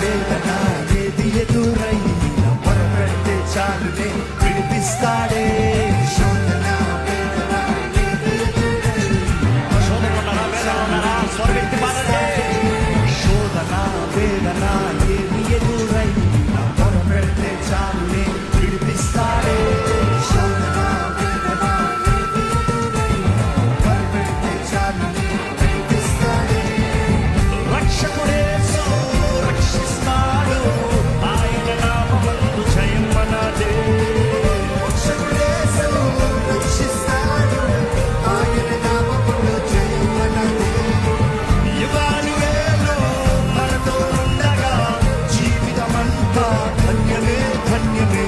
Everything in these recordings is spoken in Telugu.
వేదన ఏది ఎదురైనా మొరపెడితే చాలునే విడిపిస్తాడే. శోధన వేదన ఏది ఎదురైనా మొరపెడితే చాలునే విడిపిస్తాడే. శోధన వేదన ఏది ఎదురైనా మొరపెడితే చాలునే విడిపిస్తాడే. రక్షకుడేసు రక్షిస్తాడు, ఆయన నామములో జయం మనదే. రక్షకుడేసు రక్షిస్తాడు, ఆయన నామములో జయం మనదే. ఇమ్మానుయేలు మనతో ఉండగా జీవితమంతా ధన్యమే ధన్యమే.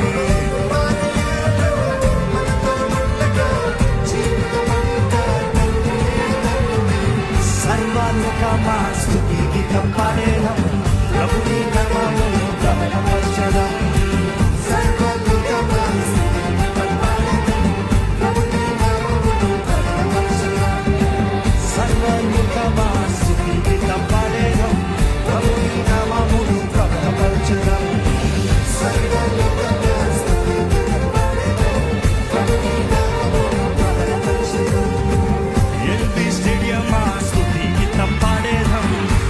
సర్వాలోకమా స్తుతి గీతం పాడేదం, ప్రభుని నామమును ఘనపరచెదం. సర్వాలోకమా స్తుతి గీతం పాడేదం, ప్రభుని నామమును ఘనపరచెదం. సర్వాలోకమా స్తుతి గీతం పాడేదం, ప్రభుని నామమును ఘనపరచెదం. సర్వాలోకమా స్తుతి గీతం పాడేదం, ప్రభుని నామమును ఘనపరచెదం. ఎల్బీ స్టేడియమా స్తుతి గీతం పాడేదం,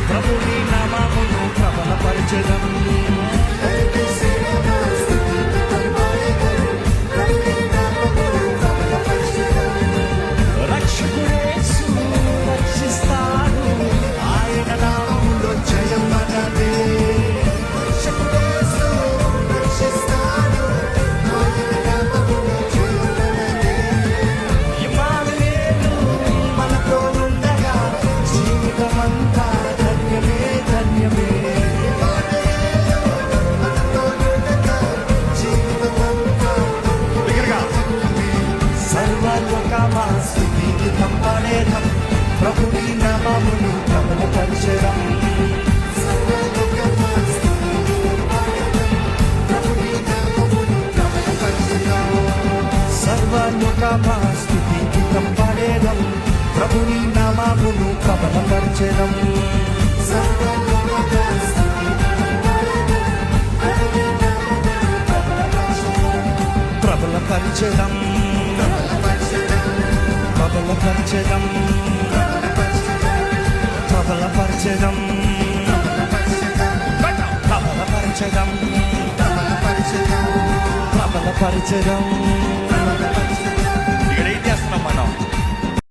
ప్రభుని నామమును ప్రబలపరచెదం. ఎల్బీ స్టేడియమా స్తుతి గీతం పాడేదం, ప్రభుని నామమును ప్రబలపరచెదం. రక్షకుడేసు రక్షిస్తాడు, ఆయన నామములో జయం మనదే. రక్షకుడేసు రక్షిస్తాడు, ఆయన నామములో జయం మనదే. ఇమ్మానుయేలు మనతో ఉండగా జీవితమంతా ధన్యమే ధన్యమే. ఇమ్మానుయేలు మనతో ఉండగా జీవితమంతా ధన్యమే. సర్వలోకమా స్తుతి గీతం పాడేదం, ప్రభుని నామమును ప్రబలపరచెదం. సర్వలోకమా స్తుతి గీతం పాడేదం, ప్రభుని నామమును ప్రబలపరచెదం. సర్వలోకమా స్తుతి గీతం పాడేదం, ప్రభుని నామమును ప్రబలపరచెదం. సర్వలోకమా స్తుతి గీతం పాడేదం, ప్రభుని నామమును ప్రబలపరచెదం. ప్రబలపరచెదం, ప్రబలపరచెదం, ప్రబలపరచెదం, ప్రబలపరచెదం. ఇక్కడ ఏం చేస్తున్నాం మనం?